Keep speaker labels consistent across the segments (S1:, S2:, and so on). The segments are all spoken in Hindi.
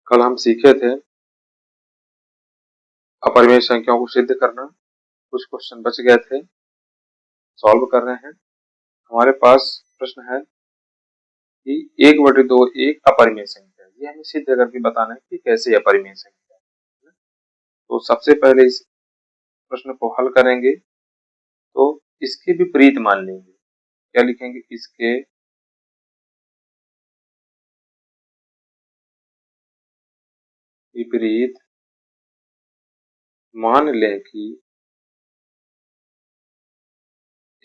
S1: कल हम सीखे थे अपरिमेय संख्याओं को सिद्ध करना। कुछ क्वेश्चन बच गए थे, सॉल्व कर रहे हैं। हमारे पास प्रश्न है कि 1/2 एक अपरिमेय संख्या है। ये हमें सिद्ध करके बताना है कि कैसे अपरिमेय संख्या है। तो सबसे पहले इस प्रश्न को हल करेंगे तो इसके विपरीत मान लेंगे। क्या लिखेंगे? इसके विपरीत मान लें कि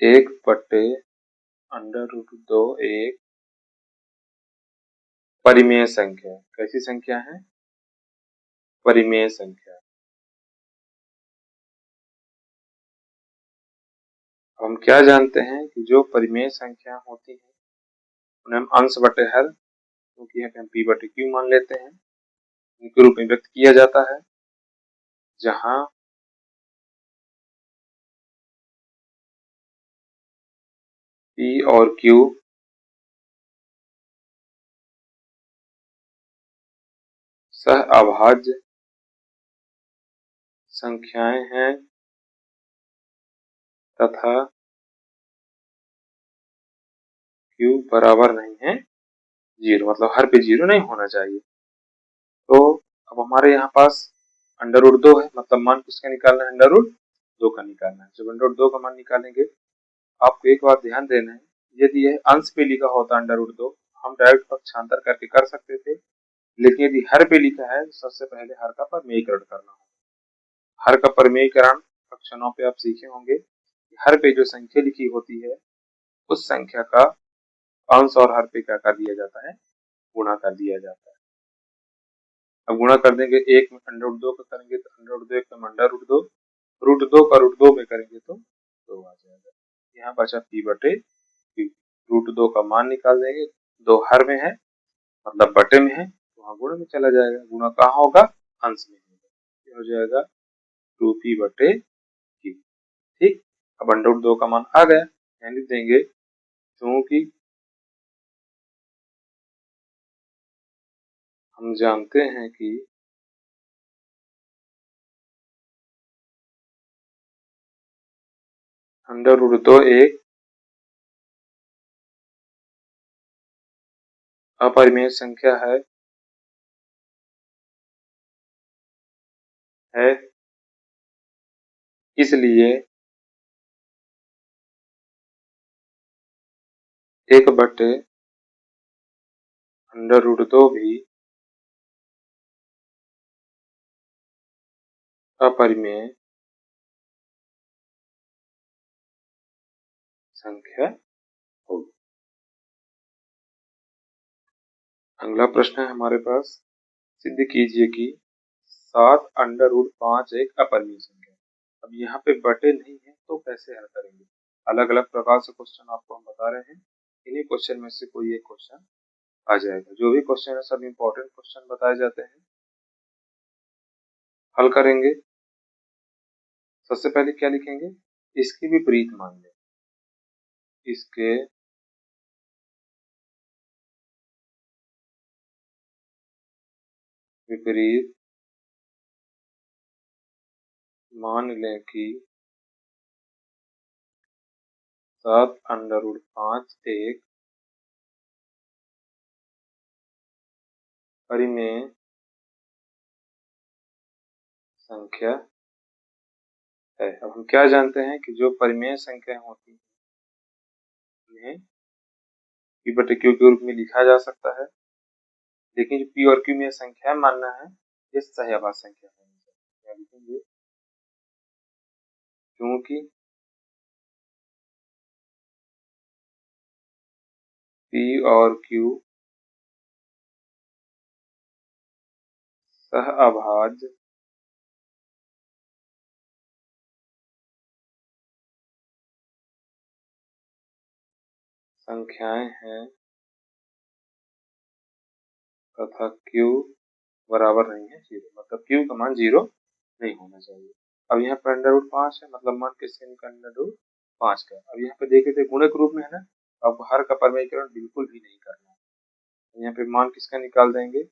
S1: 1/√2 एक परिमेय संख्या है। कैसी संख्या है? परिमेय संख्या। हम क्या जानते हैं कि जो परिमेय संख्या होती है उन्हें हम अंश बटे हर, क्योंकि यहाँ पे हम p/q मान लेते हैं, इनके रूप में व्यक्त किया जाता है, जहां p और q सहअभाज्य संख्याएं हैं तथा q बराबर नहीं है 0, मतलब हर पे 0 नहीं होना चाहिए। तो अब हमारे यहाँ पास √2 है, मतलब मान किसका निकालना है? √2 का निकालना है। जब √2 का मान निकालेंगे, आपको एक बात ध्यान देना है, यदि यह अंश पे लिखा होता √2 हम डायरेक्ट पक्षांतर करके कर सकते थे, लेकिन यदि हर पे लिखा है तो सबसे पहले हर का परिमेयकरण करना होगा। हर का परिमेयकरण कक्षणों पे आप सीखे होंगे। हर पे जो संख्या लिखी होती है उस संख्या का अंश और हर पे क्या कर दिया जाता है? गुणा कर दिया जाता है। अब गुणा कर देंगे, एक में √2 का करेंगे तो √2 एक में √2, √2 का √2 में करेंगे तो 2 आ जाएगा। यहाँ बचा p/q। √2 का मान निकाल देंगे, 2 हर में है मतलब बटे में है, तो वहां गुणे में चला जाएगा। गुणा कहाँ होगा? अंश में होगा। ये हो जाएगा 2p/q। ठीक, अब √2 का मान आ गया, यहाँ लिख देंगे क्योंकि हम जानते हैं कि √2 एक अपरिमेय संख्या है, इसलिए 1/√2 भी अपरिमेय संख्या होगी। अगला प्रश्न है हमारे पास, सिद्ध कीजिए कि 7√5 एक अपरिमेय संख्या। अब यहाँ पे बटे नहीं है तो कैसे हल करेंगे? अलग अलग प्रकार से क्वेश्चन आपको हम बता रहे हैं, इन्हीं क्वेश्चन में से कोई एक क्वेश्चन आ जाएगा। जो भी क्वेश्चन है सब इंपॉर्टेंट क्वेश्चन बताए जाते हैं। हल करेंगे, सबसे पहले क्या लिखेंगे? इसके विपरीत मान लें। इसके विपरीत मान लें कि 7√5 एक परिमेय संख्या है। अब हम क्या जानते हैं कि जो परिमेय संख्या होती है उन्हें p/q के रूप में लिखा जा सकता है, लेकिन जो p और q में संख्या मानना है ये सहअभाज्य संख्या होनी चाहिए। क्या लिखेंगे? क्योंकि p और q सहअभाज्य संख्याएं हैं तथा q बराबर नहीं है 0, मतलब q का मान 0 नहीं होना चाहिए। अब यहाँ पे √5 है, मतलब मान किसके निकालना? √5 का। अब यहाँ पे देखे थे गुणक रूप में है ना, अब हर का परिमेयकरण बिल्कुल भी नहीं करना है। यहाँ पे मान किसका निकाल देंगे?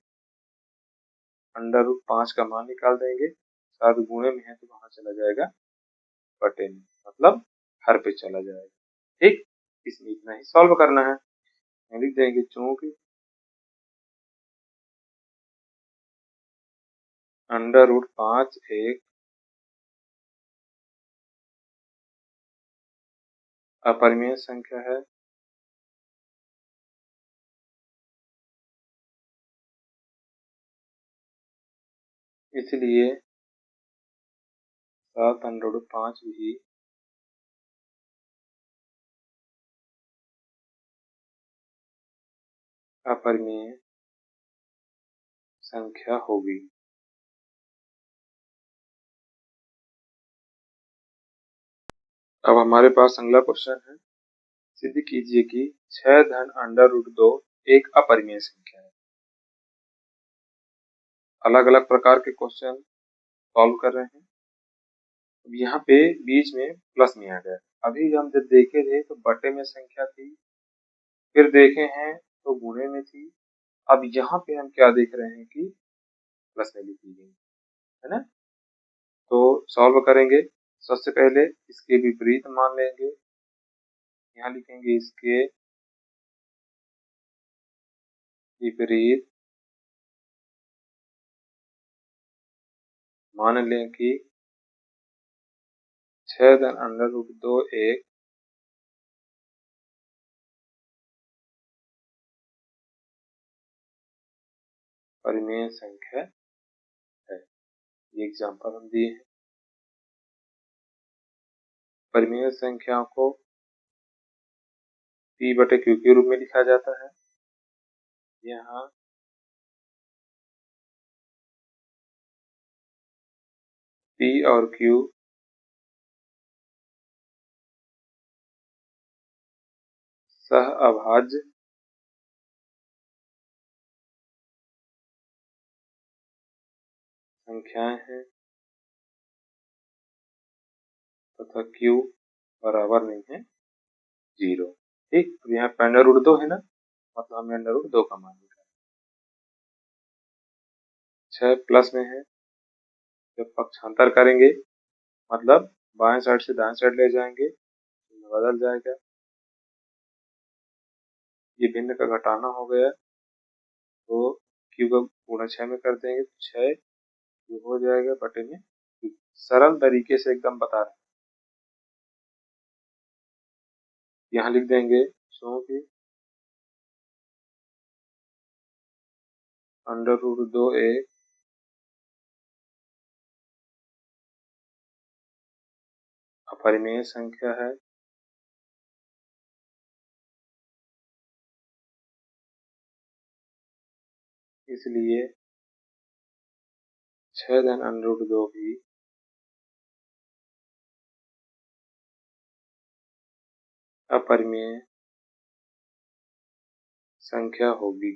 S1: √5 का मान निकाल देंगे। 7 गुणे में है तो वहां चला जाएगा बटे में, मतलब हर पे चला जाएगा। ठीक, इसमें इतना ही सॉल्व करना है। लिख देंगे चूंकि √5 एक अपरिमेय संख्या है, इसलिए 7√5 भी अपरिमेय संख्या होगी। अब हमारे पास अगला क्वेश्चन है, सिद्ध कीजिए कि 6 धन √2 एक अपरिमेय संख्या है। अलग अलग प्रकार के क्वेश्चन सॉल्व कर रहे हैं। अब यहाँ पे बीच में प्लस में आ गया। अभी हम जब देखे थे तो बटे में संख्या थी, फिर देखे हैं तो गुणे में थी। अब यहाँ पे हम क्या देख रहे हैं कि प्लस में लिखी गई है ना। तो सॉल्व करेंगे, सबसे पहले इसके विपरीत मान लेंगे। यहाँ लिखेंगे इसके विपरीत, मान लें कि 6 धन √2 एक परिमेय संख्या है। ये एग्जाम्पल हम दिए हैं। परिमेय संख्याओं को P/Q के रूप में लिखा जाता है। यहाँ P और Q सह अभाज्य संख्याएं हैं तथा Q बराबर नहीं है 0। ठीक, तो यहाँ पे √2 है ना, मतलब हमें √2 का मान निकालना। 6 प्लस में है, जब पक्षांतर करेंगे मतलब बाएं साइड से दाएं साइड ले जाएंगे तो बदल जाएगा। ये भिन्न का घटाना हो गया, तो Q का गुणा 6 में कर देंगे तो 6 Q हो जाएगा बटे में। सरल तरीके से एकदम बता रहे हैं। यहाँ लिख देंगे क्योंकि √2 एक अपरिमेय संख्या है, इसलिए 6 धन √2 भी अपरिमेय संख्या होगी।